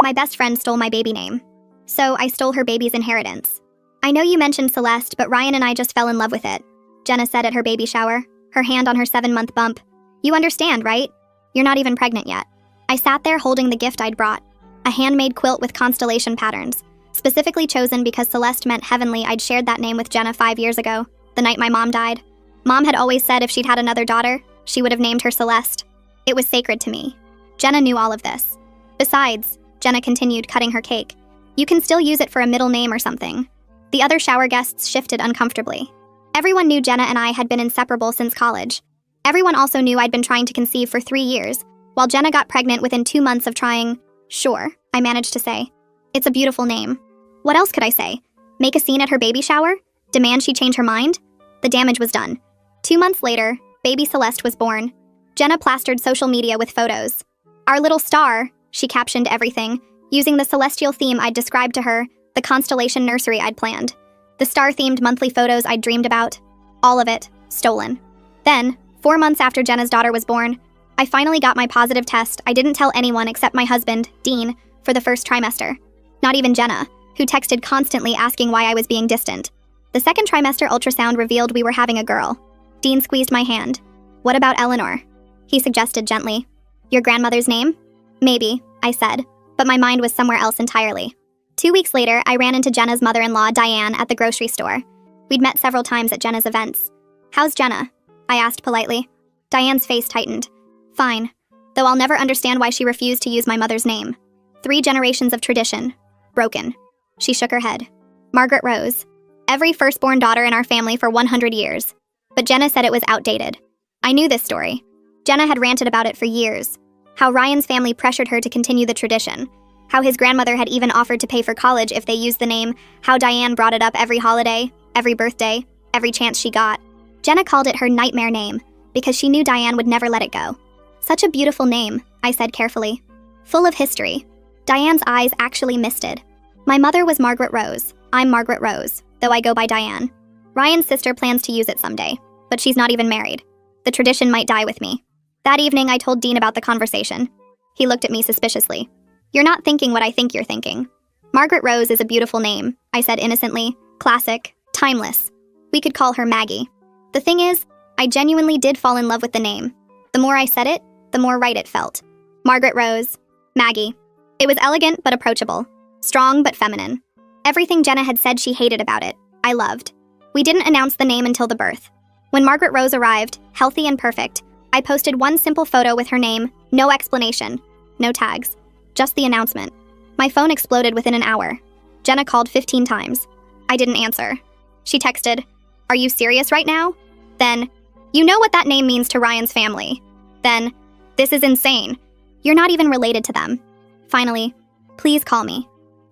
My best friend stole my baby name. So I stole her baby's inheritance. I know you mentioned Celeste, but Ryan and I just fell in love with it, Jenna said at her baby shower, her hand on her 7-month bump. You understand, right? You're not even pregnant yet. I sat there holding the gift I'd brought, a handmade quilt with constellation patterns, specifically chosen because Celeste meant heavenly. I'd shared that name with Jenna 5 years ago, the night my mom died. Mom had always said if she'd had another daughter, she would have named her Celeste. It was sacred to me. Jenna knew all of this. Besides, Jenna continued, cutting her cake, you can still use it for a middle name or something. The other shower guests shifted uncomfortably. Everyone knew Jenna and I had been inseparable since college. Everyone also knew I'd been trying to conceive for 3 years, while Jenna got pregnant within 2 months of trying. Sure, I managed to say. It's a beautiful name. What else could I say? Make a scene at her baby shower? Demand she change her mind? The damage was done. 2 months later, baby Celeste was born. Jenna plastered social media with photos. Our little star, she captioned everything, using the celestial theme I'd described to her, the constellation nursery I'd planned. The star-themed monthly photos I'd dreamed about. All of it, stolen. Then, 4 months after Jenna's daughter was born, I finally got my positive test. I didn't tell anyone except my husband, Dean, for the first trimester. Not even Jenna, who texted constantly asking why I was being distant. The second trimester ultrasound revealed we were having a girl. Dean squeezed my hand. What about Eleanor? He suggested gently. Your grandmother's name? Maybe, I said, but my mind was somewhere else entirely. 2 weeks later, I ran into Jenna's mother-in-law, Diane, at the grocery store. We'd met several times at Jenna's events. How's Jenna? I asked politely. Diane's face tightened. Fine, though I'll never understand why she refused to use my mother's name. 3 generations of tradition. Broken. She shook her head. Margaret Rose. Every firstborn daughter in our family for 100 years. But Jenna said it was outdated. I knew this story. Jenna had ranted about it for years. How Ryan's family pressured her to continue the tradition. How his grandmother had even offered to pay for college if they used the name. How Diane brought it up every holiday, every birthday, every chance she got. Jenna called it her nightmare name, because she knew Diane would never let it go. Such a beautiful name, I said carefully. Full of history. Diane's eyes actually misted. My mother was Margaret Rose. I'm Margaret Rose, though I go by Diane. Ryan's sister plans to use it someday, but she's not even married. The tradition might die with me. That evening, I told Dean about the conversation. He looked at me suspiciously. You're not thinking what I think you're thinking. Margaret Rose is a beautiful name, I said innocently. Classic. Timeless. We could call her Maggie. The thing is, I genuinely did fall in love with the name. The more I said it, the more right it felt. Margaret Rose. Maggie. It was elegant but approachable. Strong but feminine. Everything Jenna had said she hated about it, I loved. We didn't announce the name until the birth. When Margaret Rose arrived, healthy and perfect, I posted one simple photo with her name, no explanation, no tags, just the announcement. My phone exploded within an hour. Jenna called 15 times. I didn't answer. She texted, "Are you serious right now?" Then, "You know what that name means to Ryan's family." Then, "This is insane. You're not even related to them." Finally, "Please call me."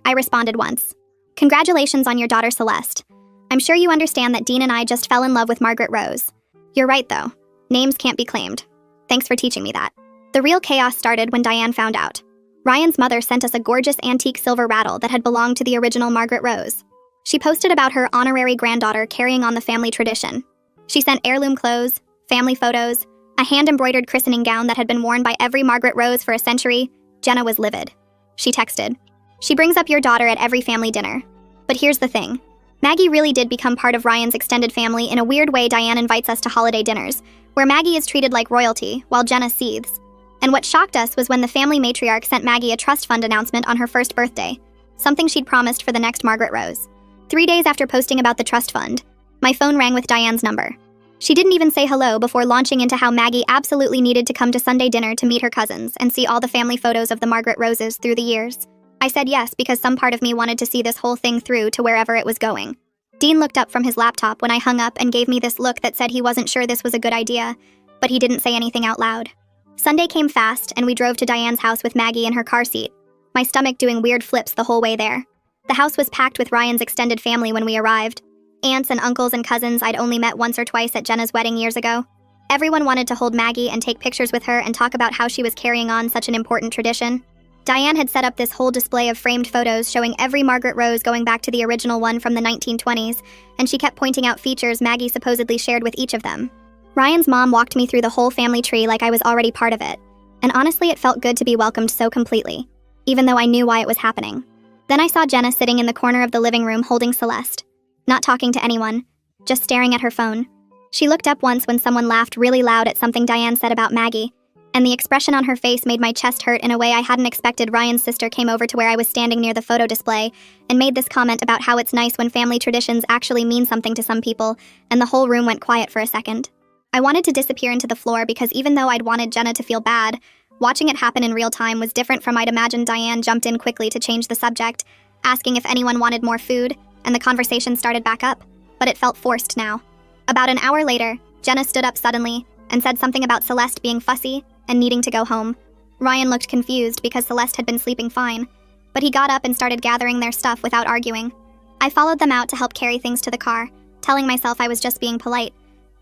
I responded once. "Congratulations on your daughter Celeste. I'm sure you understand that Dean and I just fell in love with Margaret Rose. You're right though. Names can't be claimed. Thanks for teaching me that." The real chaos started when Diane found out. Ryan's mother sent us a gorgeous antique silver rattle that had belonged to the original Margaret Rose. She posted about her honorary granddaughter carrying on the family tradition. She sent heirloom clothes, family photos, a hand-embroidered christening gown that had been worn by every Margaret Rose for a century. Jenna was livid. She texted, "She brings up your daughter at every family dinner. But here's the thing. Maggie really did become part of Ryan's extended family in a weird way. Diane invites us to holiday dinners, where Maggie is treated like royalty, while Jenna seethes. And what shocked us was when the family matriarch sent Maggie a trust fund announcement on her first birthday, something she'd promised for the next Margaret Rose. 3 days after posting about the trust fund, my phone rang with Diane's number. She didn't even say hello before launching into how Maggie absolutely needed to come to Sunday dinner to meet her cousins and see all the family photos of the Margaret Roses through the years. I said yes because some part of me wanted to see this whole thing through to wherever it was going. Dean looked up from his laptop when I hung up and gave me this look that said he wasn't sure this was a good idea, but he didn't say anything out loud. Sunday came fast, and we drove to Diane's house with Maggie in her car seat, my stomach doing weird flips the whole way there. The house was packed with Ryan's extended family when we arrived. Aunts and uncles and cousins I'd only met once or twice at Jenna's wedding years ago. Everyone wanted to hold Maggie and take pictures with her and talk about how she was carrying on such an important tradition. Diane had set up this whole display of framed photos showing every Margaret Rose going back to the original one from the 1920s, and she kept pointing out features Maggie supposedly shared with each of them. Ryan's mom walked me through the whole family tree like I was already part of it, and honestly it felt good to be welcomed so completely. even though I knew why it was happening. Then I saw Jenna sitting in the corner of the living room holding Celeste, not talking to anyone, just staring at her phone. She looked up once when someone laughed really loud at something Diane said about Maggie, and the expression on her face made my chest hurt in a way I hadn't expected. Ryan's sister came over to where I was standing near the photo display and made this comment about how it's nice when family traditions actually mean something to some people, and the whole room went quiet for a second. I wanted to disappear into the floor because even though I'd wanted Jenna to feel bad, watching it happen in real time was different from I'd imagined. Diane jumped in quickly to change the subject, asking if anyone wanted more food, and the conversation started back up, but it felt forced now. About an hour later, Jenna stood up suddenly and said something about Celeste being fussy and needing to go home. Ryan looked confused because Celeste had been sleeping fine, but he got up and started gathering their stuff without arguing. I followed them out to help carry things to the car, telling myself I was just being polite,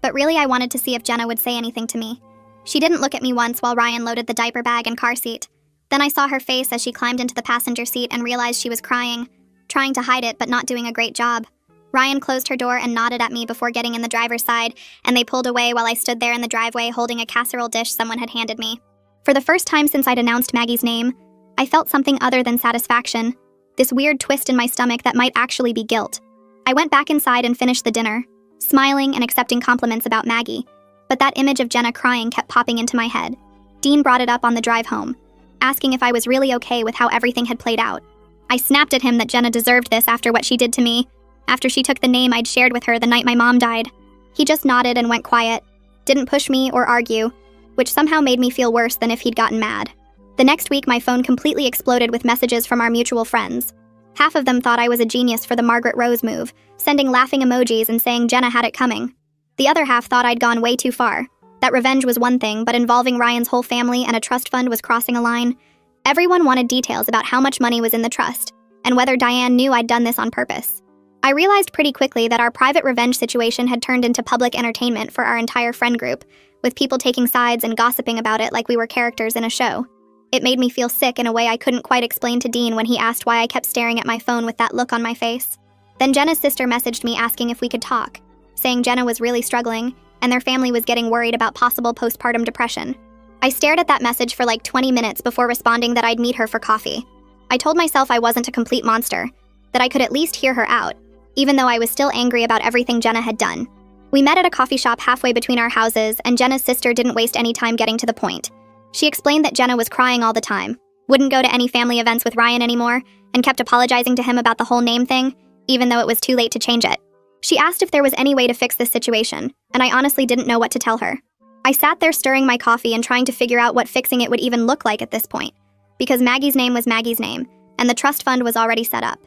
but really I wanted to see if Jenna would say anything to me. She didn't look at me once while Ryan loaded the diaper bag and car seat. Then I saw her face as she climbed into the passenger seat and realized she was crying, trying to hide it but not doing a great job. Ryan closed her door and nodded at me before getting in the driver's side, and they pulled away while I stood there in the driveway holding a casserole dish someone had handed me. For the first time since I'd announced Maggie's name, I felt something other than satisfaction, this weird twist in my stomach that might actually be guilt. I went back inside and finished the dinner, smiling and accepting compliments about Maggie, but that image of Jenna crying kept popping into my head. Dean brought it up on the drive home, asking if I was really okay with how everything had played out. I snapped at him that Jenna deserved this after what she did to me, after she took the name I'd shared with her the night my mom died. He just nodded and went quiet, didn't push me or argue, which somehow made me feel worse than if he'd gotten mad. The next week, my phone completely exploded with messages from our mutual friends. Half of them thought I was a genius for the Margaret Rose move, sending laughing emojis and saying Jenna had it coming. The other half thought I'd gone way too far, that revenge was one thing, but involving Ryan's whole family and a trust fund was crossing a line. Everyone wanted details about how much money was in the trust, and whether Diane knew I'd done this on purpose. I realized pretty quickly that our private revenge situation had turned into public entertainment for our entire friend group, with people taking sides and gossiping about it like we were characters in a show. It made me feel sick in a way I couldn't quite explain to Dean when he asked why I kept staring at my phone with that look on my face. Then Jenna's sister messaged me asking if we could talk, saying Jenna was really struggling, and their family was getting worried about possible postpartum depression. I stared at that message for like 20 minutes before responding that I'd meet her for coffee. I told myself I wasn't a complete monster, that I could at least hear her out, even though I was still angry about everything Jenna had done. We met at a coffee shop halfway between our houses, and Jenna's sister didn't waste any time getting to the point. She explained that Jenna was crying all the time, wouldn't go to any family events with Ryan anymore, and kept apologizing to him about the whole name thing, even though it was too late to change it. She asked if there was any way to fix this situation, and I honestly didn't know what to tell her. I sat there stirring my coffee and trying to figure out what fixing it would even look like at this point, because Maggie's name was Maggie's name, and the trust fund was already set up.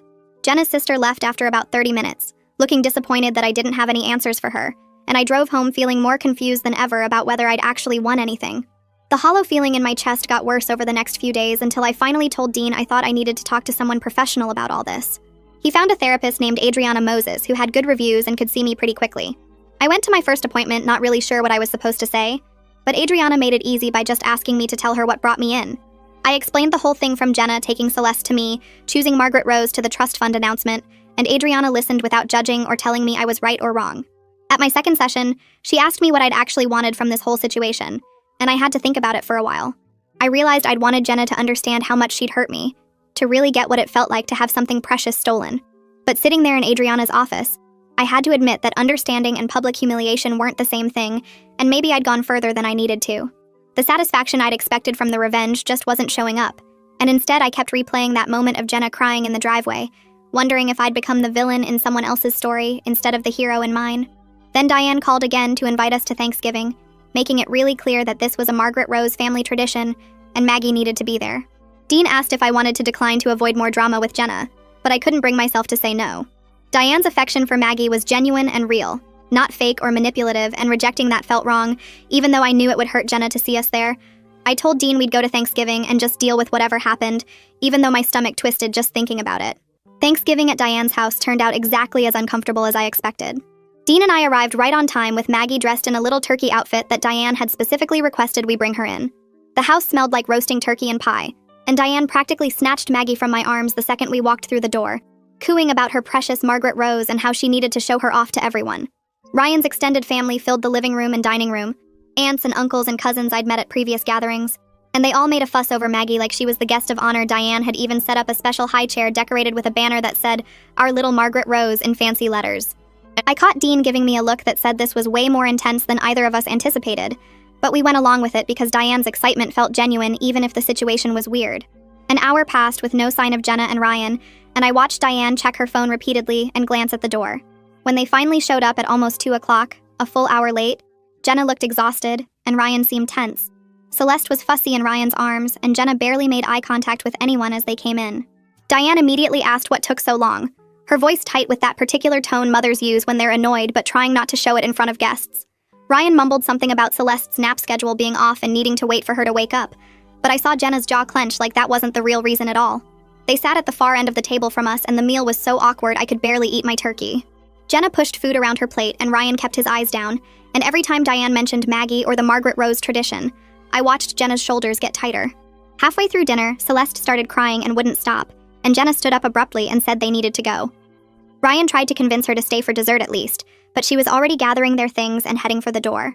Jenna's sister left after about 30 minutes, looking disappointed that I didn't have any answers for her, and I drove home feeling more confused than ever about whether I'd actually won anything. The hollow feeling in my chest got worse over the next few days until I finally told Dean I thought I needed to talk to someone professional about all this. He found a therapist named Adriana Moses who had good reviews and could see me pretty quickly. I went to my first appointment not really sure what I was supposed to say, but Adriana made it easy by just asking me to tell her what brought me in. I explained the whole thing from Jenna taking Celeste to me, choosing Margaret Rose to the trust fund announcement, and Adriana listened without judging or telling me I was right or wrong. At my second session, she asked me what I'd actually wanted from this whole situation, and I had to think about it for a while. I realized I'd wanted Jenna to understand how much she'd hurt me, to really get what it felt like to have something precious stolen. But sitting there in Adriana's office, I had to admit that understanding and public humiliation weren't the same thing, and maybe I'd gone further than I needed to. The satisfaction I'd expected from the revenge just wasn't showing up, and instead I kept replaying that moment of Jenna crying in the driveway, wondering if I'd become the villain in someone else's story instead of the hero in mine. Then Diane called again to invite us to Thanksgiving, making it really clear that this was a Margaret Rose family tradition, and Maggie needed to be there. Dean asked if I wanted to decline to avoid more drama with Jenna, but I couldn't bring myself to say no. Diane's affection for Maggie was genuine and real, not fake or manipulative, and rejecting that felt wrong, even though I knew it would hurt Jenna to see us there. I told Dean we'd go to Thanksgiving and just deal with whatever happened, even though my stomach twisted just thinking about it. Thanksgiving at Diane's house turned out exactly as uncomfortable as I expected. Dean and I arrived right on time with Maggie dressed in a little turkey outfit that Diane had specifically requested we bring her in. The house smelled like roasting turkey and pie, and Diane practically snatched Maggie from my arms the second we walked through the door, cooing about her precious Margaret Rose and how she needed to show her off to everyone. Ryan's extended family filled the living room and dining room, aunts and uncles and cousins I'd met at previous gatherings, And they all made a fuss over Maggie like she was the guest of honor. Diane had even set up a special high chair decorated with a banner that said, "Our little Margaret Rose," in fancy letters. I caught Dean giving me a look that said this was way more intense than either of us anticipated, but we went along with it because Diane's excitement felt genuine even if the situation was weird. An hour passed with no sign of Jenna and Ryan, and I watched Diane check her phone repeatedly and glance at the door. When they finally showed up at almost 2 o'clock, a full hour late, Jenna looked exhausted, and Ryan seemed tense. Celeste was fussy in Ryan's arms, and Jenna barely made eye contact with anyone as they came in. Diane immediately asked what took so long, her voice tight with that particular tone mothers use when they're annoyed but trying not to show it in front of guests. Ryan mumbled something about Celeste's nap schedule being off and needing to wait for her to wake up, but I saw Jenna's jaw clench like that wasn't the real reason at all. They sat at the far end of the table from us, and the meal was so awkward I could barely eat my turkey. Jenna pushed food around her plate, and Ryan kept his eyes down, and every time Diane mentioned Maggie or the Margaret Rose tradition, I watched Jenna's shoulders get tighter. Halfway through dinner, Celeste started crying and wouldn't stop, and Jenna stood up abruptly and said they needed to go. Ryan tried to convince her to stay for dessert at least, but she was already gathering their things and heading for the door.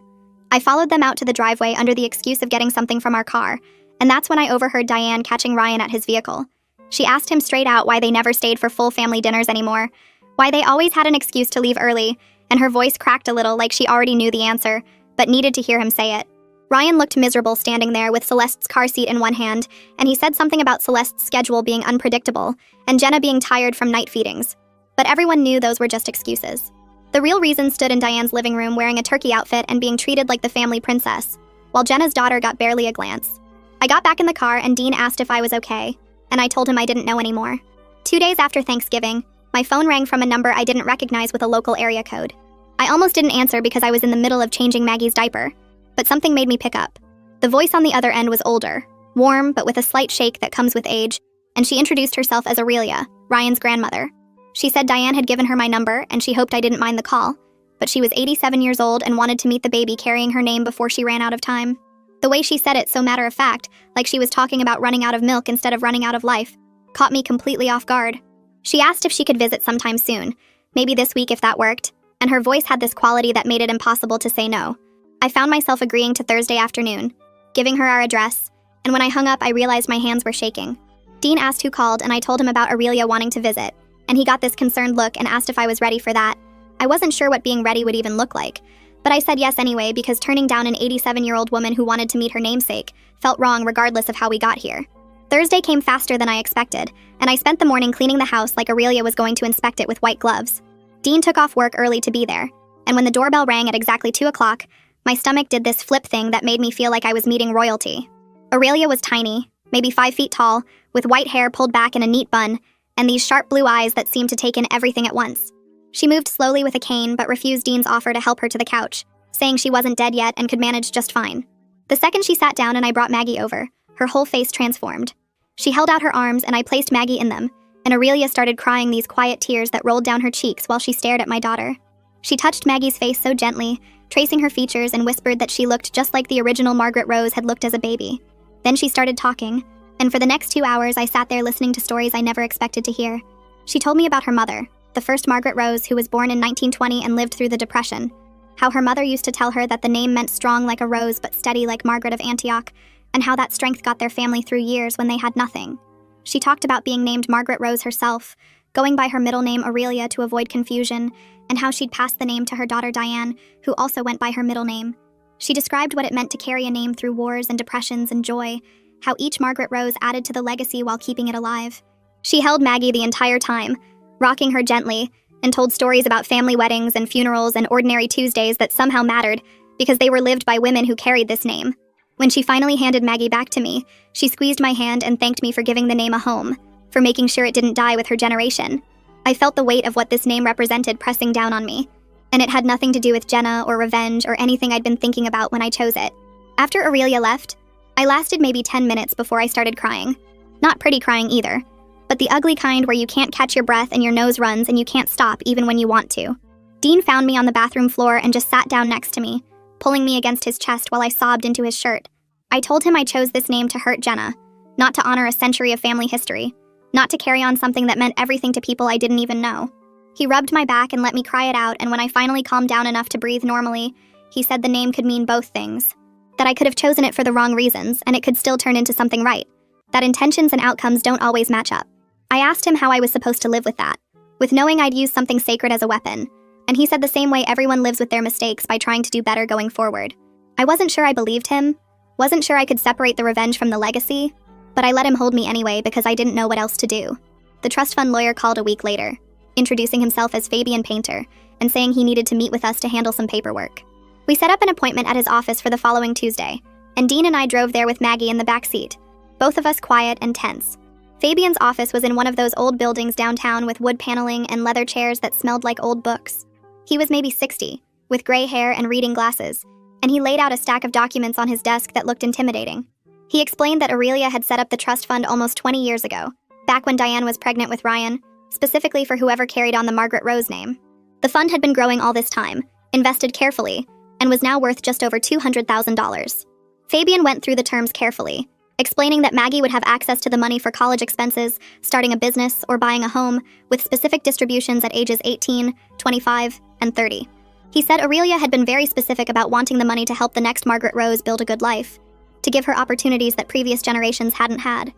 I followed them out to the driveway under the excuse of getting something from our car, and that's when I overheard Diane catching Ryan at his vehicle. She asked him straight out why they never stayed for full family dinners anymore, why they always had an excuse to leave early, and her voice cracked a little like she already knew the answer, but needed to hear him say it. Ryan looked miserable standing there with Celeste's car seat in one hand, and he said something about Celeste's schedule being unpredictable and Jenna being tired from night feedings. But everyone knew those were just excuses. The real reason stood in Diane's living room wearing a turkey outfit and being treated like the family princess, while Jenna's daughter got barely a glance. I got back in the car and Dean asked if I was okay, and I told him I didn't know anymore. 2 days after Thanksgiving, my phone rang from a number I didn't recognize with a local area code. I almost didn't answer because I was in the middle of changing Maggie's diaper, but something made me pick up. The voice on the other end was older, warm but with a slight shake that comes with age, and she introduced herself as Aurelia, Ryan's grandmother. She said Diane had given her my number and she hoped I didn't mind the call, but she was 87 years old and wanted to meet the baby carrying her name before she ran out of time. The way she said it so matter-of-fact, like she was talking about running out of milk instead of running out of life, caught me completely off guard. She asked if she could visit sometime soon, maybe this week if that worked, and her voice had this quality that made it impossible to say no. I found myself agreeing to Thursday afternoon, giving her our address, and when I hung up I realized my hands were shaking. Dean asked who called and I told him about Aurelia wanting to visit, and he got this concerned look and asked if I was ready for that. I wasn't sure what being ready would even look like, but I said yes anyway because turning down an 87-year-old woman who wanted to meet her namesake felt wrong regardless of how we got here. Thursday came faster than I expected, and I spent the morning cleaning the house like Aurelia was going to inspect it with white gloves. Dean took off work early to be there, and when the doorbell rang at exactly 2 o'clock, my stomach did this flip thing that made me feel like I was meeting royalty. Aurelia was tiny, maybe 5 feet tall, with white hair pulled back in a neat bun, and these sharp blue eyes that seemed to take in everything at once. She moved slowly with a cane but refused Dean's offer to help her to the couch, saying she wasn't dead yet and could manage just fine. The second she sat down and I brought Maggie over, her whole face transformed. She held out her arms and I placed Maggie in them, and Aurelia started crying these quiet tears that rolled down her cheeks while she stared at my daughter. She touched Maggie's face so gently, tracing her features, and whispered that she looked just like the original Margaret Rose had looked as a baby. Then she started talking, and for the next 2 hours I sat there listening to stories I never expected to hear. She told me about her mother, the first Margaret Rose, who was born in 1920 and lived through the Depression, how her mother used to tell her that the name meant strong like a rose but steady like Margaret of Antioch, and how that strength got their family through years when they had nothing. She talked about being named Margaret Rose herself, going by her middle name Aurelia to avoid confusion, and how she'd passed the name to her daughter Diane, who also went by her middle name. She described what it meant to carry a name through wars and depressions and joy, how each Margaret Rose added to the legacy while keeping it alive. She held Maggie the entire time, rocking her gently, and told stories about family weddings and funerals and ordinary Tuesdays that somehow mattered because they were lived by women who carried this name. When she finally handed Maggie back to me, she squeezed my hand and thanked me for giving the name a home, for making sure it didn't die with her generation. I felt the weight of what this name represented pressing down on me, and it had nothing to do with Jenna or revenge or anything I'd been thinking about when I chose it. After Aurelia left, I lasted maybe 10 minutes before I started crying. Not pretty crying either, but the ugly kind where you can't catch your breath and your nose runs and you can't stop even when you want to. Dean found me on the bathroom floor and just sat down next to me, pulling me against his chest while I sobbed into his shirt. I told him I chose this name to hurt Jenna, not to honor a century of family history, not to carry on something that meant everything to people I didn't even know. He rubbed my back and let me cry it out, and when I finally calmed down enough to breathe normally, he said the name could mean both things. that I could have chosen it for the wrong reasons and it could still turn into something right, that intentions and outcomes don't always match up. I asked him how I was supposed to live with that, with knowing I'd use something sacred as a weapon, and he said the same way everyone lives with their mistakes by trying to do better going forward. I wasn't sure I believed him, wasn't sure I could separate the revenge from the legacy, but I let him hold me anyway because I didn't know what else to do. The trust fund lawyer called a week later, introducing himself as Fabian Painter and saying he needed to meet with us to handle some paperwork. We set up an appointment at his office for the following Tuesday, and Dean and I drove there with Maggie in the back seat, both of us quiet and tense. Fabian's office was in one of those old buildings downtown with wood paneling and leather chairs that smelled like old books. He was maybe 60, with gray hair and reading glasses, and he laid out a stack of documents on his desk that looked intimidating. He explained that Aurelia had set up the trust fund almost 20 years ago, back when Diane was pregnant with Ryan, specifically for whoever carried on the Margaret Rose name. The fund had been growing all this time, invested carefully, and was now worth just over $200,000. Fabian went through the terms carefully, explaining that Maggie would have access to the money for college expenses, starting a business, or buying a home, with specific distributions at ages 18, 25, and 30. He said Aurelia had been very specific about wanting the money to help the next Margaret Rose build a good life, to give her opportunities that previous generations hadn't had.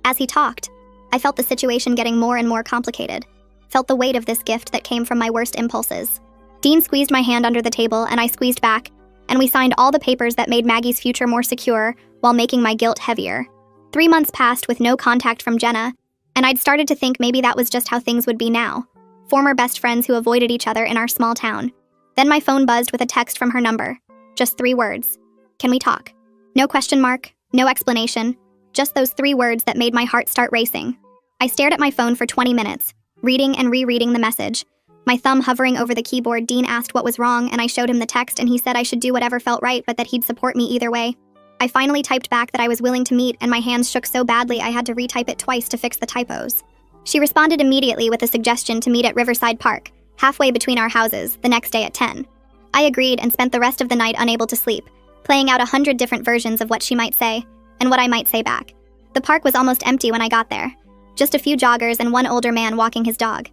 As he talked, I felt the situation getting more and more complicated, felt the weight of this gift that came from my worst impulses. Dean squeezed my hand under the table and I squeezed back, and we signed all the papers that made Maggie's future more secure while making my guilt heavier. 3 months passed with no contact from Jenna, and I'd started to think maybe that was just how things would be now. Former best friends who avoided each other in our small town. Then my phone buzzed with a text from her number. Just 3 words. Can we talk? No question mark, no explanation, just those 3 words that made my heart start racing. I stared at my phone for 20 minutes, reading and rereading the message. My thumb hovering over the keyboard. Dean asked what was wrong, and I showed him the text, and he said I should do whatever felt right, but that he'd support me either way. I finally typed back that I was willing to meet, and my hands shook so badly I had to retype it twice to fix the typos. She responded immediately with a suggestion to meet at Riverside Park, halfway between our houses, the next day at 10. I agreed and spent the rest of the night unable to sleep, playing out 100 different versions of what she might say, and what I might say back. The park was almost empty when I got there. Just a few joggers and one older man walking his dog.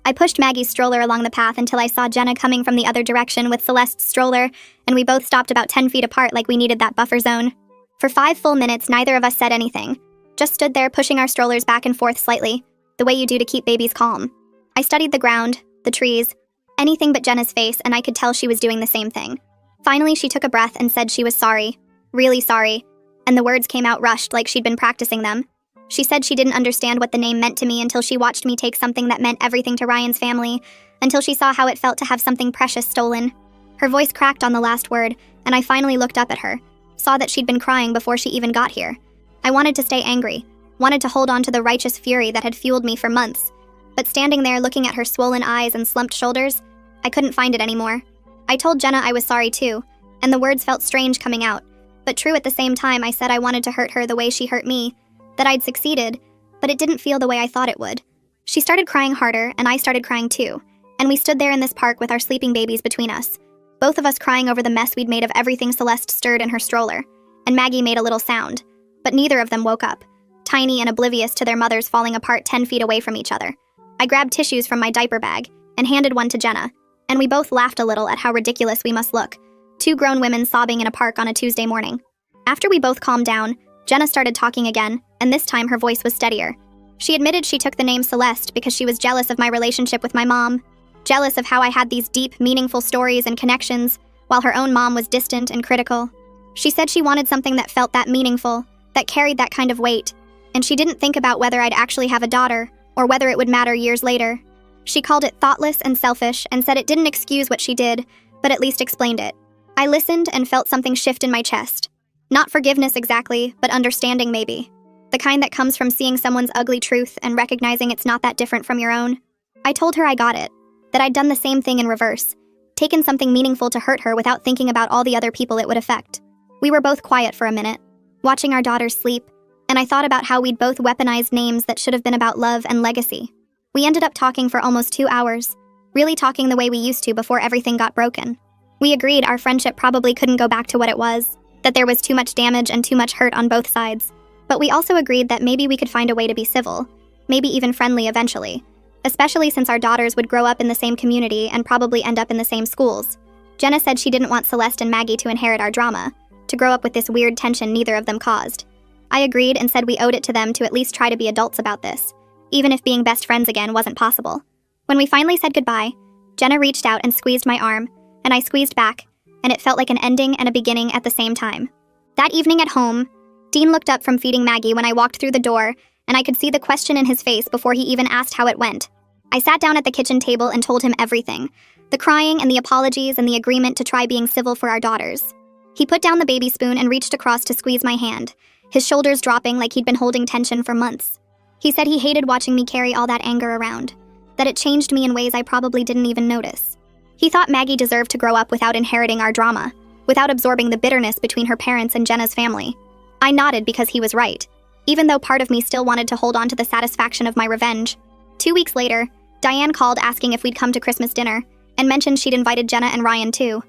I pushed Maggie's stroller along the path until I saw Jenna coming from the other direction with Celeste's stroller, and we both stopped about 10 feet apart like we needed that buffer zone. For 5 full minutes, neither of us said anything. Just stood there pushing our strollers back and forth slightly, the way you do to keep babies calm. I studied the ground, the trees, anything but Jenna's face, and I could tell she was doing the same thing. Finally, she took a breath and said she was sorry, really sorry, and the words came out rushed like she'd been practicing them. She said she didn't understand what the name meant to me until she watched me take something that meant everything to Ryan's family, until she saw how it felt to have something precious stolen. Her voice cracked on the last word, and I finally looked up at her, saw that she'd been crying before she even got here. I wanted to stay angry, wanted to hold on to the righteous fury that had fueled me for months, but standing there looking at her swollen eyes and slumped shoulders, I couldn't find it anymore. I told Jenna I was sorry too, and the words felt strange coming out, but true at the same time. I said I wanted to hurt her the way she hurt me, that I'd succeeded, but it didn't feel the way I thought it would. She started crying harder, and I started crying too, and we stood there in this park with our sleeping babies between us, both of us crying over the mess we'd made of everything Celeste stirred in her stroller, and Maggie made a little sound, but neither of them woke up, tiny and oblivious to their mothers falling apart 10 feet away from each other. I grabbed tissues from my diaper bag and handed one to Jenna, and we both laughed a little at how ridiculous we must look, 2 grown women sobbing in a park on a Tuesday morning. After we both calmed down, Jenna started talking again, and this time her voice was steadier. She admitted she took the name Celeste because she was jealous of my relationship with my mom, jealous of how I had these deep, meaningful stories and connections, while her own mom was distant and critical. She said she wanted something that felt that meaningful, that carried that kind of weight, and she didn't think about whether I'd actually have a daughter, or whether it would matter years later. She called it thoughtless and selfish and said it didn't excuse what she did, but at least explained it. I listened and felt something shift in my chest. Not forgiveness exactly, but understanding maybe. The kind that comes from seeing someone's ugly truth and recognizing it's not that different from your own. I told her I got it, that I'd done the same thing in reverse, taken something meaningful to hurt her without thinking about all the other people it would affect. We were both quiet for a minute, watching our daughters sleep, and I thought about how we'd both weaponized names that should have been about love and legacy. We ended up talking for almost 2 hours, really talking the way we used to before everything got broken. We agreed our friendship probably couldn't go back to what it was, that there was too much damage and too much hurt on both sides. But we also agreed that maybe we could find a way to be civil, maybe even friendly eventually, especially since our daughters would grow up in the same community and probably end up in the same schools. Jenna said she didn't want Celeste and Maggie to inherit our drama, to grow up with this weird tension neither of them caused. I agreed and said we owed it to them to at least try to be adults about this, even if being best friends again wasn't possible. When we finally said goodbye, Jenna reached out and squeezed my arm, and I squeezed back, and it felt like an ending and a beginning at the same time. That evening at home, Dean looked up from feeding Maggie when I walked through the door, and I could see the question in his face before he even asked how it went. I sat down at the kitchen table and told him everything, the crying and the apologies and the agreement to try being civil for our daughters. He put down the baby spoon and reached across to squeeze my hand, his shoulders dropping like he'd been holding tension for months. He said he hated watching me carry all that anger around, that it changed me in ways I probably didn't even notice. He thought Maggie deserved to grow up without inheriting our drama, without absorbing the bitterness between her parents and Jenna's family. I nodded because he was right, even though part of me still wanted to hold on to the satisfaction of my revenge. 2 weeks later, Diane called asking if we'd come to Christmas dinner, and mentioned she'd invited Jenna and Ryan too.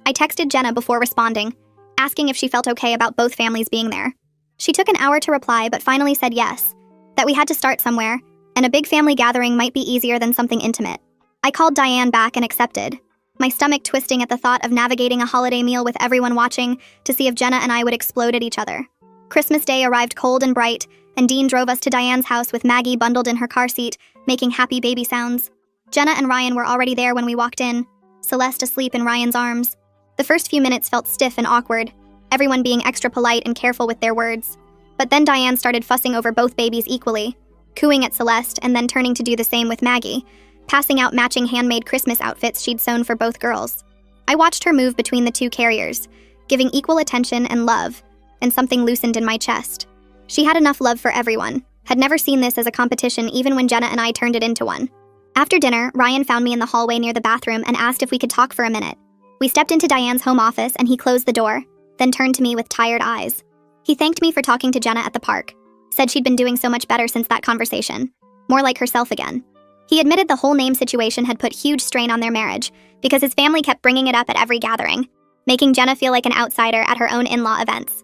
I texted Jenna before responding, asking if she felt okay about both families being there. She took an hour to reply but finally said yes, that we had to start somewhere, and a big family gathering might be easier than something intimate. I called Diane back and accepted, my stomach twisting at the thought of navigating a holiday meal with everyone watching to see if Jenna and I would explode at each other. Christmas Day arrived cold and bright, and Dean drove us to Diane's house with Maggie bundled in her car seat, making happy baby sounds. Jenna and Ryan were already there when we walked in, Celeste asleep in Ryan's arms. The first few minutes felt stiff and awkward, everyone being extra polite and careful with their words. But then Diane started fussing over both babies equally, cooing at Celeste and then turning to do the same with Maggie, passing out matching handmade Christmas outfits she'd sewn for both girls. I watched her move between the two carriers, giving equal attention and love, and something loosened in my chest. She had enough love for everyone, had never seen this as a competition even when Jenna and I turned it into one. After dinner, Ryan found me in the hallway near the bathroom and asked if we could talk for a minute. We stepped into Diane's home office and he closed the door, then turned to me with tired eyes. He thanked me for talking to Jenna at the park, said she'd been doing so much better since that conversation, more like herself again. He admitted the whole name situation had put huge strain on their marriage because his family kept bringing it up at every gathering, making Jenna feel like an outsider at her own in-law events.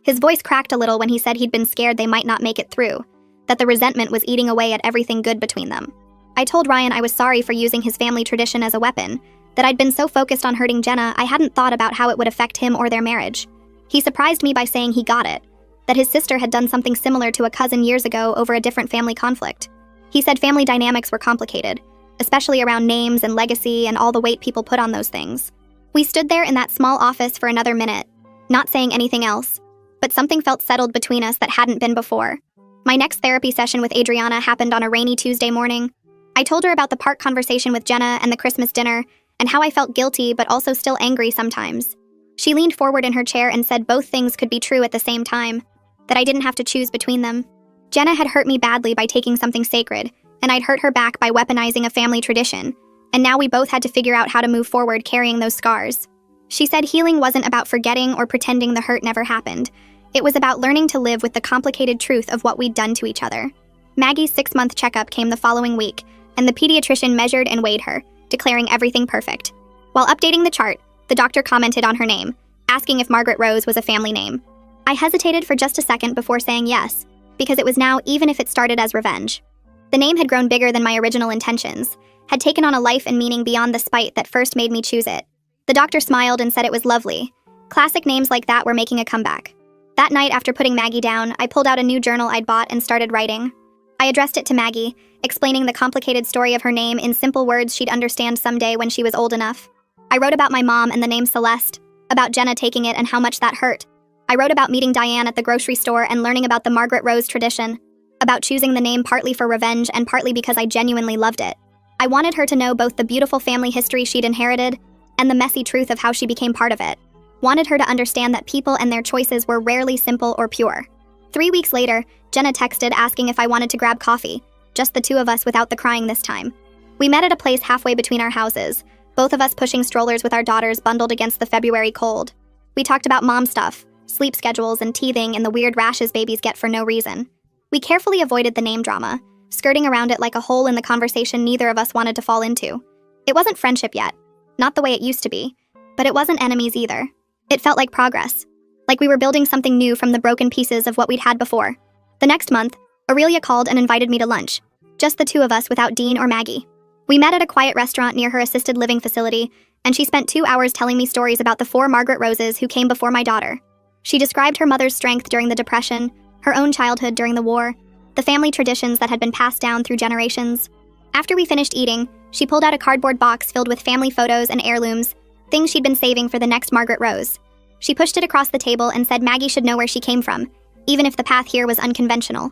His voice cracked a little when he said he'd been scared they might not make it through, that the resentment was eating away at everything good between them. I told Ryan I was sorry for using his family tradition as a weapon, that I'd been so focused on hurting Jenna I hadn't thought about how it would affect him or their marriage. He surprised me by saying he got it, that his sister had done something similar to a cousin years ago over a different family conflict. He said family dynamics were complicated, especially around names and legacy and all the weight people put on those things. We stood there in that small office for another minute, not saying anything else, but something felt settled between us that hadn't been before. My next therapy session with Adriana happened on a rainy Tuesday morning. I told her about the park conversation with Jenna and the Christmas dinner, and how I felt guilty but also still angry sometimes. She leaned forward in her chair and said both things could be true at the same time, that I didn't have to choose between them. Jenna had hurt me badly by taking something sacred, and I'd hurt her back by weaponizing a family tradition, and now we both had to figure out how to move forward carrying those scars. She said healing wasn't about forgetting or pretending the hurt never happened. It was about learning to live with the complicated truth of what we'd done to each other. Maggie's 6-month checkup came the following week, and the pediatrician measured and weighed her, declaring everything perfect. While updating the chart, the doctor commented on her name, asking if Margaret Rose was a family name. I hesitated for just a second before saying yes, because it was now even if it started as revenge. The name had grown bigger than my original intentions, had taken on a life and meaning beyond the spite that first made me choose it. The doctor smiled and said it was lovely. Classic names like that were making a comeback. That night, after putting Maggie down, I pulled out a new journal I'd bought and started writing. I addressed it to Maggie, explaining the complicated story of her name in simple words she'd understand someday when she was old enough. I wrote about my mom and the name Celeste, about Jenna taking it and how much that hurt. I wrote about meeting Diane at the grocery store and learning about the Margaret Rose tradition, about choosing the name partly for revenge and partly because I genuinely loved it. I wanted her to know both the beautiful family history she'd inherited and the messy truth of how she became part of it. Wanted her to understand that people and their choices were rarely simple or pure. 3 weeks later, Jenna texted asking if I wanted to grab coffee, just the two of us without the crying this time. We met at a place halfway between our houses, both of us pushing strollers with our daughters bundled against the February cold. We talked about mom stuff, sleep schedules, and teething and the weird rashes babies get for no reason. We carefully avoided the name drama, skirting around it like a hole in the conversation neither of us wanted to fall into. It wasn't friendship yet, not the way it used to be, but it wasn't enemies either. It felt like progress, like we were building something new from the broken pieces of what we'd had before. The next month, Aurelia called and invited me to lunch, just the two of us without Dean or Maggie. We met at a quiet restaurant near her assisted living facility, and she spent 2 hours telling me stories about the 4 Margaret Roses who came before my daughter. She described her mother's strength during the Depression, her own childhood during the war, the family traditions that had been passed down through generations. After we finished eating, she pulled out a cardboard box filled with family photos and heirlooms, things she'd been saving for the next Margaret Rose. She pushed it across the table and said Maggie should know where she came from, even if the path here was unconventional.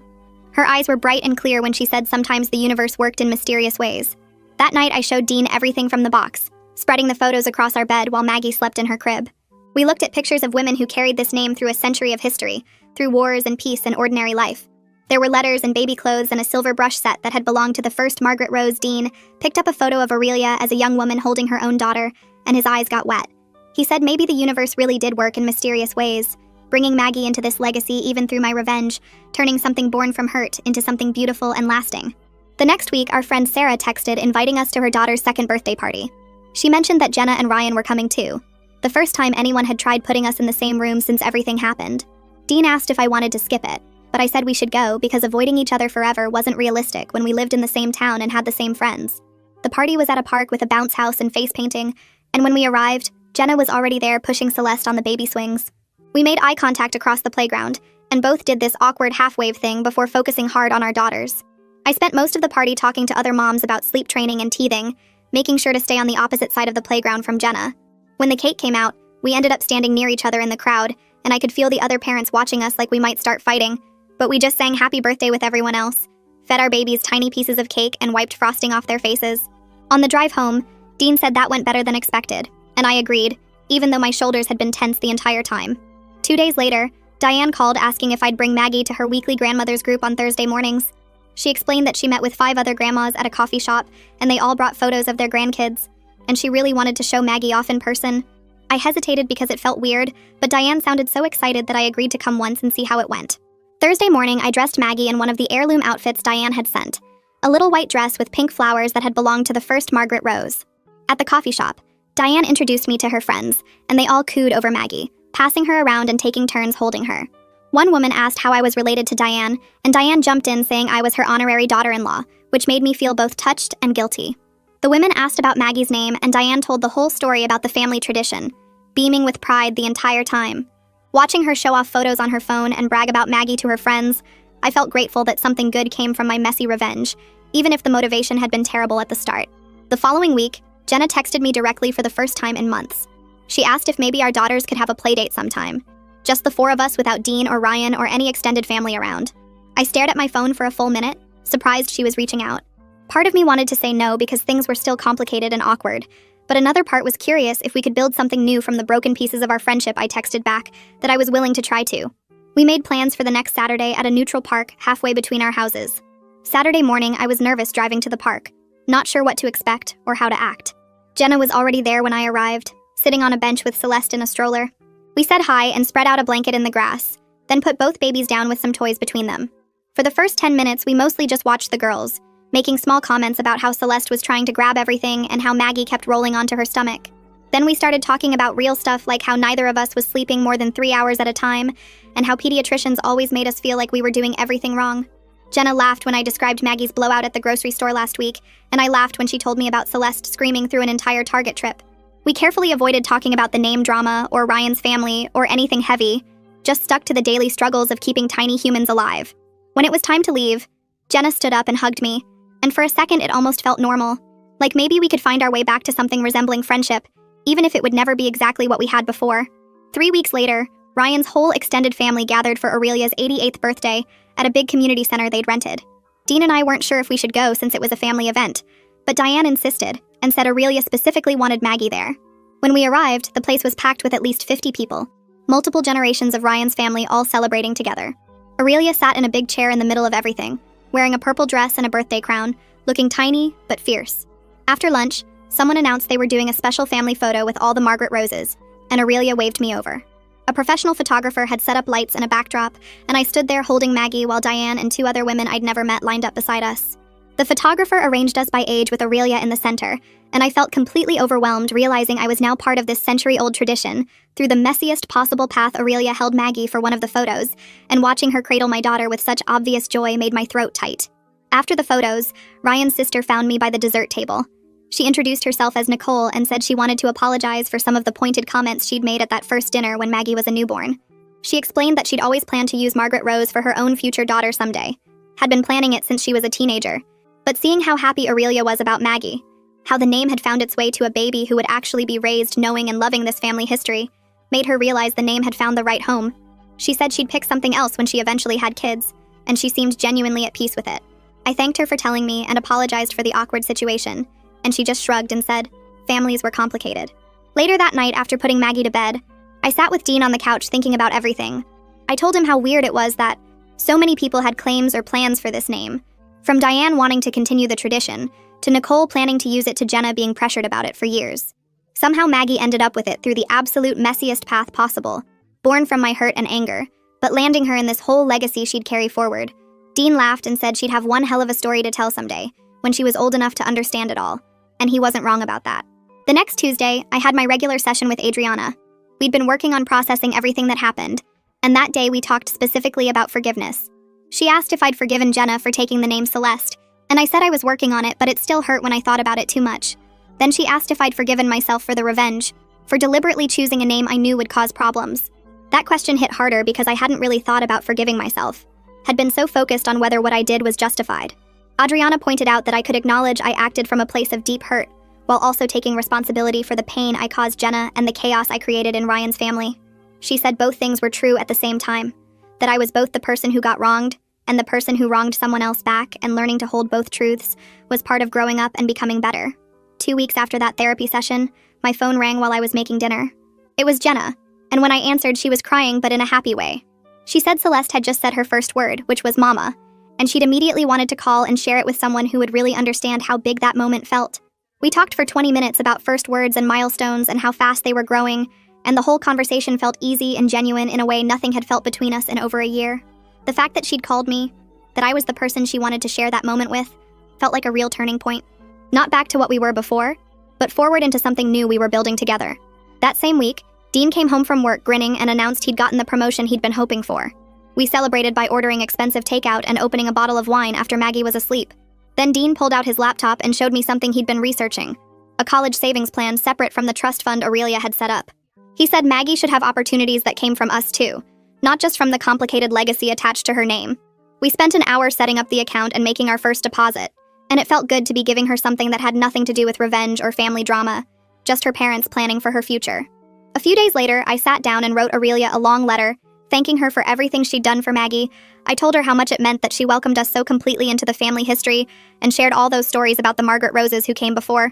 Her eyes were bright and clear when she said sometimes the universe worked in mysterious ways. That night I showed Dean everything from the box, spreading the photos across our bed while Maggie slept in her crib. We looked at pictures of women who carried this name through a century of history, through wars and peace and ordinary life. There were letters and baby clothes and a silver brush set that had belonged to the first Margaret Rose. Dean picked up a photo of Aurelia as a young woman holding her own daughter, and his eyes got wet. He said maybe the universe really did work in mysterious ways, bringing Maggie into this legacy even through my revenge, turning something born from hurt into something beautiful and lasting. The next week, our friend Sarah texted inviting us to her daughter's 2nd birthday party. She mentioned that Jenna and Ryan were coming too, the first time anyone had tried putting us in the same room since everything happened. Dean asked if I wanted to skip it, but I said we should go because avoiding each other forever wasn't realistic when we lived in the same town and had the same friends. The party was at a park with a bounce house and face painting, and when we arrived, Jenna was already there pushing Celeste on the baby swings. We made eye contact across the playground, and both did this awkward half-wave thing before focusing hard on our daughters. I spent most of the party talking to other moms about sleep training and teething, making sure to stay on the opposite side of the playground from Jenna. When the cake came out, we ended up standing near each other in the crowd, and I could feel the other parents watching us like we might start fighting, but we just sang happy birthday with everyone else, fed our babies tiny pieces of cake and wiped frosting off their faces. On the drive home, Dean said that went better than expected, and I agreed, even though my shoulders had been tense the entire time. 2 days later, Diane called asking if I'd bring Maggie to her weekly grandmother's group on Thursday mornings. She explained that she met with 5 other grandmas at a coffee shop, and they all brought photos of their grandkids, and she really wanted to show Maggie off in person. I hesitated because it felt weird, but Diane sounded so excited that I agreed to come once and see how it went. Thursday morning, I dressed Maggie in one of the heirloom outfits Diane had sent, a little white dress with pink flowers that had belonged to the first Margaret Rose. At the coffee shop, Diane introduced me to her friends, and they all cooed over Maggie, passing her around and taking turns holding her. One woman asked how I was related to Diane, and Diane jumped in saying I was her honorary daughter-in-law, which made me feel both touched and guilty. The women asked about Maggie's name, and Diane told the whole story about the family tradition, beaming with pride the entire time. Watching her show off photos on her phone and brag about Maggie to her friends, I felt grateful that something good came from my messy revenge, even if the motivation had been terrible at the start. The following week, Jenna texted me directly for the first time in months. She asked if maybe our daughters could have a playdate sometime. Just the 4 of us without Dean or Ryan or any extended family around. I stared at my phone for a full minute, surprised she was reaching out. Part of me wanted to say no because things were still complicated and awkward, but another part was curious if we could build something new from the broken pieces of our friendship. I texted back that I was willing to try to. We made plans for the next Saturday at a neutral park halfway between our houses. Saturday morning, I was nervous driving to the park, not sure what to expect or how to act. Jenna was already there when I arrived, sitting on a bench with Celeste in a stroller. We said hi and spread out a blanket in the grass, then put both babies down with some toys between them. For the first 10 minutes, we mostly just watched the girls, making small comments about how Celeste was trying to grab everything and how Maggie kept rolling onto her stomach. Then we started talking about real stuff like how neither of us was sleeping more than 3 hours at a time, and how pediatricians always made us feel like we were doing everything wrong. Jenna laughed when I described Maggie's blowout at the grocery store last week, and I laughed when she told me about Celeste screaming through an entire Target trip. We carefully avoided talking about the name drama or Ryan's family or anything heavy, just stuck to the daily struggles of keeping tiny humans alive. When it was time to leave, Jenna stood up and hugged me, and for a second it almost felt normal, like maybe we could find our way back to something resembling friendship, even if it would never be exactly what we had before. 3 weeks later, Ryan's whole extended family gathered for Aurelia's 88th birthday at a big community center they'd rented. Dean and I weren't sure if we should go since it was a family event, but Diane insisted and said Aurelia specifically wanted Maggie there. When we arrived, the place was packed with at least 50 people, multiple generations of Ryan's family all celebrating together. Aurelia sat in a big chair in the middle of everything, wearing a purple dress and a birthday crown, looking tiny but fierce. After lunch, someone announced they were doing a special family photo with all the Margaret Roses, and Aurelia waved me over. A professional photographer had set up lights and a backdrop, and I stood there holding Maggie while Diane and 2 other women I'd never met lined up beside us. The photographer arranged us by age with Aurelia in the center, and I felt completely overwhelmed realizing I was now part of this century-old tradition. Through the messiest possible path, Aurelia held Maggie for one of the photos, and watching her cradle my daughter with such obvious joy made my throat tight. After the photos, Ryan's sister found me by the dessert table. She introduced herself as Nicole and said she wanted to apologize for some of the pointed comments she'd made at that first dinner when Maggie was a newborn. She explained that she'd always planned to use Margaret Rose for her own future daughter someday, had been planning it since she was a teenager. But seeing how happy Aurelia was about Maggie, how the name had found its way to a baby who would actually be raised knowing and loving this family history, made her realize the name had found the right home. She said she'd pick something else when she eventually had kids, and she seemed genuinely at peace with it. I thanked her for telling me and apologized for the awkward situation, and she just shrugged and said, families were complicated. Later that night, after putting Maggie to bed, I sat with Dean on the couch thinking about everything. I told him how weird it was that so many people had claims or plans for this name, from Diane wanting to continue the tradition, to Nicole planning to use it to Jenna being pressured about it for years. Somehow Maggie ended up with it through the absolute messiest path possible, born from my hurt and anger, but landing her in this whole legacy she'd carry forward. Dean laughed and said she'd have one hell of a story to tell someday, when she was old enough to understand it all, and he wasn't wrong about that. The next Tuesday, I had my regular session with Adriana. We'd been working on processing everything that happened, and that day we talked specifically about forgiveness. She asked if I'd forgiven Jenna for taking the name Celeste, and I said I was working on it, but it still hurt when I thought about it too much. Then she asked if I'd forgiven myself for the revenge, for deliberately choosing a name I knew would cause problems. That question hit harder because I hadn't really thought about forgiving myself, had been so focused on whether what I did was justified. Adriana pointed out that I could acknowledge I acted from a place of deep hurt, while also taking responsibility for the pain I caused Jenna and the chaos I created in Ryan's family. She said both things were true at the same time, that I was both the person who got wronged and the person who wronged someone else back, and learning to hold both truths was part of growing up and becoming better. 2 weeks after that therapy session, my phone rang while I was making dinner. It was Jenna, and when I answered, she was crying, but in a happy way. She said Celeste had just said her first word, which was mama, and she'd immediately wanted to call and share it with someone who would really understand how big that moment felt. We talked for 20 minutes about first words and milestones and how fast they were growing, and the whole conversation felt easy and genuine in a way nothing had felt between us in over a year. The fact that she'd called me, that I was the person she wanted to share that moment with, felt like a real turning point. Not back to what we were before, but forward into something new we were building together. That same week, Dean came home from work grinning and announced he'd gotten the promotion he'd been hoping for. We celebrated by ordering expensive takeout and opening a bottle of wine after Maggie was asleep. Then Dean pulled out his laptop and showed me something he'd been researching, a college savings plan separate from the trust fund Aurelia had set up. He said Maggie should have opportunities that came from us too, not just from the complicated legacy attached to her name. We spent an hour setting up the account and making our first deposit, and it felt good to be giving her something that had nothing to do with revenge or family drama, just her parents planning for her future. A few days later, I sat down and wrote Aurelia a long letter, thanking her for everything she'd done for Maggie. I told her how much it meant that she welcomed us so completely into the family history and shared all those stories about the Margaret Roses who came before.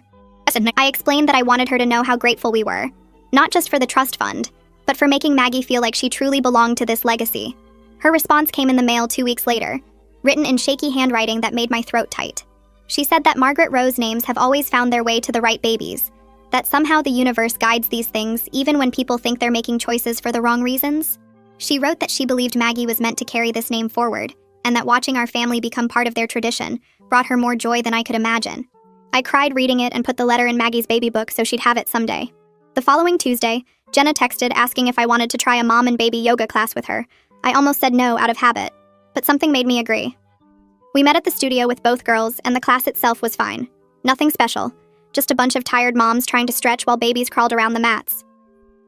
I explained that I wanted her to know how grateful we were, not just for the trust fund, but for making Maggie feel like she truly belonged to this legacy. Her response came in the mail 2 weeks later, written in shaky handwriting that made my throat tight. She said that Margaret Rose names have always found their way to the right babies, that somehow the universe guides these things even when people think they're making choices for the wrong reasons. She wrote that she believed Maggie was meant to carry this name forward, and that watching our family become part of their tradition brought her more joy than I could imagine. I cried reading it and put the letter in Maggie's baby book so she'd have it someday. The following Tuesday, Jenna texted asking if I wanted to try a mom and baby yoga class with her. I almost said no out of habit, but something made me agree. We met at the studio with both girls, and the class itself was fine. Nothing special, just a bunch of tired moms trying to stretch while babies crawled around the mats.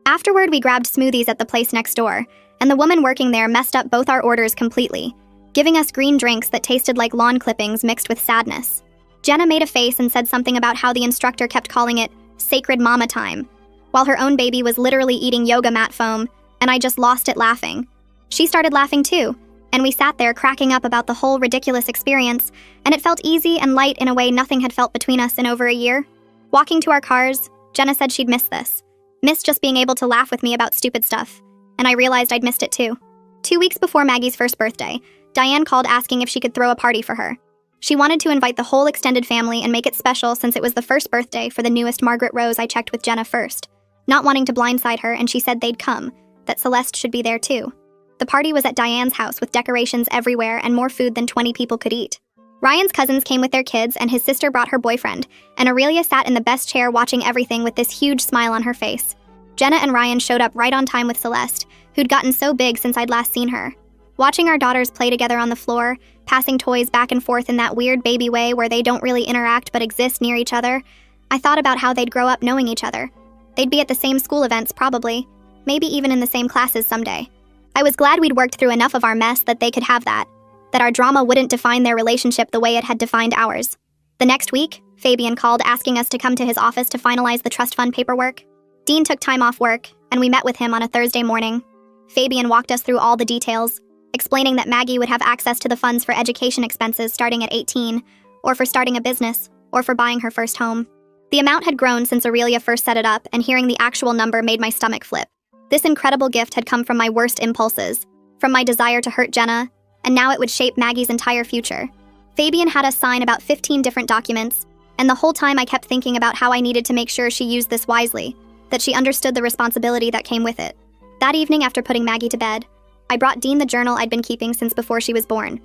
Afterward, we grabbed smoothies at the place next door, and the woman working there messed up both our orders completely, giving us green drinks that tasted like lawn clippings mixed with sadness. Jenna made a face and said something about how the instructor kept calling it sacred mama time, while her own baby was literally eating yoga mat foam, and I just lost it laughing. She started laughing too, and we sat there cracking up about the whole ridiculous experience, and it felt easy and light in a way nothing had felt between us in over a year. Walking to our cars, Jenna said she'd miss this. Miss just being able to laugh with me about stupid stuff, and I realized I'd missed it too. 2 weeks before Maggie's first birthday, Diane called asking if she could throw a party for her. She wanted to invite the whole extended family and make it special since it was the first birthday for the newest Margaret Rose. I checked with Jenna first, not wanting to blindside her, and she said they'd come, that Celeste should be there too. The party was at Diane's house with decorations everywhere and more food than 20 people could eat. Ryan's cousins came with their kids, and his sister brought her boyfriend, and Aurelia sat in the best chair watching everything with this huge smile on her face. Jenna and Ryan showed up right on time with Celeste, who'd gotten so big since I'd last seen her. Watching our daughters play together on the floor, passing toys back and forth in that weird baby way where they don't really interact but exist near each other, I thought about how they'd grow up knowing each other. They'd be at the same school events, probably, maybe even in the same classes someday. I was glad we'd worked through enough of our mess that they could have that our drama wouldn't define their relationship the way it had defined ours. The next week, Fabian called asking us to come to his office to finalize the trust fund paperwork. Dean took time off work, and we met with him on a Thursday morning. Fabian walked us through all the details, explaining that Maggie would have access to the funds for education expenses starting at 18, or for starting a business, or for buying her first home. The amount had grown since Aurelia first set it up, and hearing the actual number made my stomach flip. This incredible gift had come from my worst impulses, from my desire to hurt Jenna, and now it would shape Maggie's entire future. Fabian had us sign about 15 different documents, and the whole time I kept thinking about how I needed to make sure she used this wisely, that she understood the responsibility that came with it. That evening, after putting Maggie to bed, I brought Dean the journal I'd been keeping since before she was born.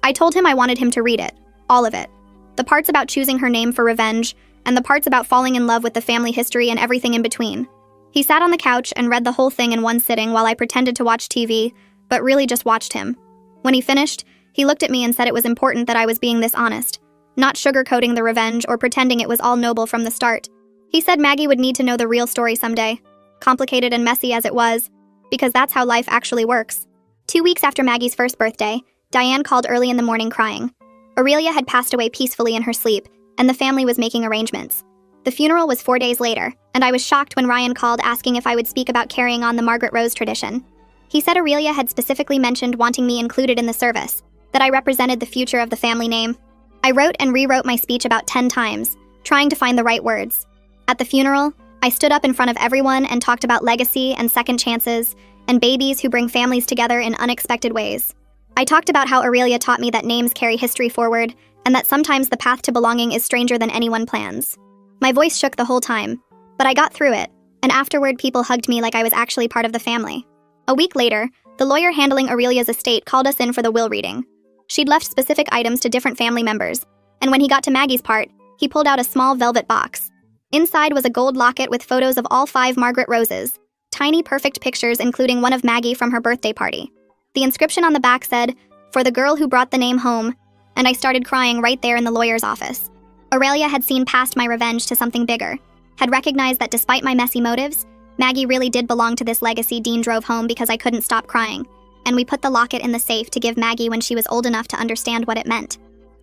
I told him I wanted him to read it, all of it. The parts about choosing her name for revenge, and the parts about falling in love with the family history and everything in between. He sat on the couch and read the whole thing in one sitting while I pretended to watch TV, but really just watched him. When he finished, he looked at me and said it was important that I was being this honest, not sugarcoating the revenge or pretending it was all noble from the start. He said Maggie would need to know the real story someday, complicated and messy as it was, because that's how life actually works. 2 weeks after Maggie's first birthday, Diane called early in the morning crying. Aurelia had passed away peacefully in her sleep, and the family was making arrangements. The funeral was 4 days later, and I was shocked when Ryan called asking if I would speak about carrying on the Margaret Rose tradition. He said Aurelia had specifically mentioned wanting me included in the service, that I represented the future of the family name. I wrote and rewrote my speech about 10 times, trying to find the right words. At the funeral, I stood up in front of everyone and talked about legacy and second chances, and babies who bring families together in unexpected ways. I talked about how Aurelia taught me that names carry history forward, and that sometimes the path to belonging is stranger than anyone plans. My voice shook the whole time, but I got through it, and afterward people hugged me like I was actually part of the family. A week later, the lawyer handling Aurelia's estate called us in for the will reading. She'd left specific items to different family members, and when he got to Maggie's part, he pulled out a small velvet box. Inside was a gold locket with photos of all 5 Margaret Roses, tiny perfect pictures including one of Maggie from her birthday party. The inscription on the back said, "For the girl who brought the name home," and I started crying right there in the lawyer's office. Aurelia had seen past my revenge to something bigger, had recognized that despite my messy motives, Maggie really did belong to this legacy Dean drove home because I couldn't stop crying, and we put the locket in the safe to give Maggie when she was old enough to understand what it meant.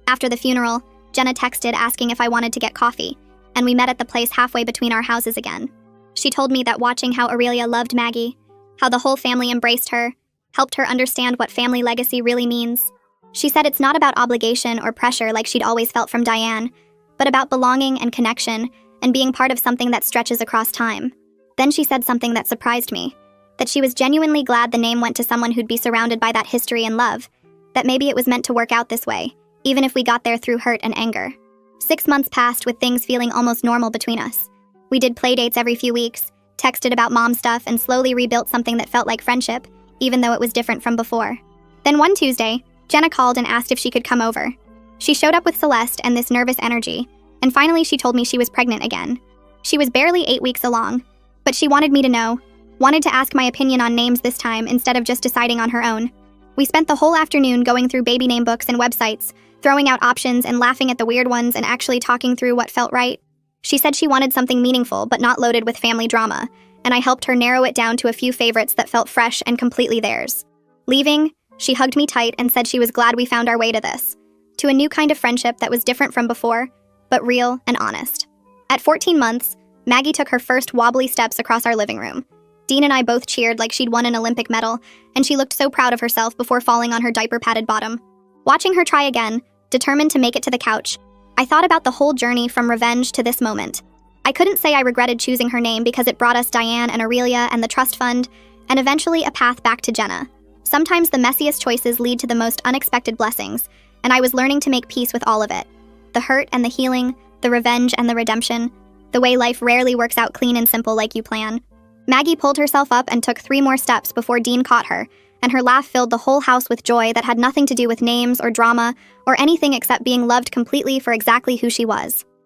After the funeral, Jenna texted asking if I wanted to get coffee, and we met at the place halfway between our houses again. She told me that watching how Aurelia loved Maggie, how the whole family embraced her, helped her understand what family legacy really means. She said it's not about obligation or pressure like she'd always felt from Diane, but about belonging and connection and being part of something that stretches across time. Then she said something that surprised me, that she was genuinely glad the name went to someone who'd be surrounded by that history and love, that maybe it was meant to work out this way, even if we got there through hurt and anger. 6 months passed with things feeling almost normal between us. We did play dates every few weeks, texted about mom stuff, and slowly rebuilt something that felt like friendship, even though it was different from before. Then one Tuesday, Jenna called and asked if she could come over. She showed up with Celeste and this nervous energy, and finally she told me she was pregnant again. She was barely 8 weeks along, but she wanted me to know, wanted to ask my opinion on names this time instead of just deciding on her own. We spent the whole afternoon going through baby name books and websites, throwing out options and laughing at the weird ones and actually talking through what felt right. She said she wanted something meaningful but not loaded with family drama, and I helped her narrow it down to a few favorites that felt fresh and completely theirs. Leaving, she hugged me tight and said she was glad we found our way to this, to a new kind of friendship that was different from before, but real and honest. At 14 months, Maggie took her first wobbly steps across our living room. Dean and I both cheered like she'd won an Olympic medal, and she looked so proud of herself before falling on her diaper-padded bottom. Watching her try again, determined to make it to the couch, I thought about the whole journey from revenge to this moment. I couldn't say I regretted choosing her name because it brought us Diane and Aurelia and the trust fund, and eventually a path back to Jenna. Sometimes the messiest choices lead to the most unexpected blessings, and I was learning to make peace with all of it. The hurt and the healing, the revenge and the redemption, the way life rarely works out clean and simple like you plan. Maggie pulled herself up and took 3 more steps before Dean caught her, and her laugh filled the whole house with joy that had nothing to do with names or drama or anything except being loved completely for exactly who she was.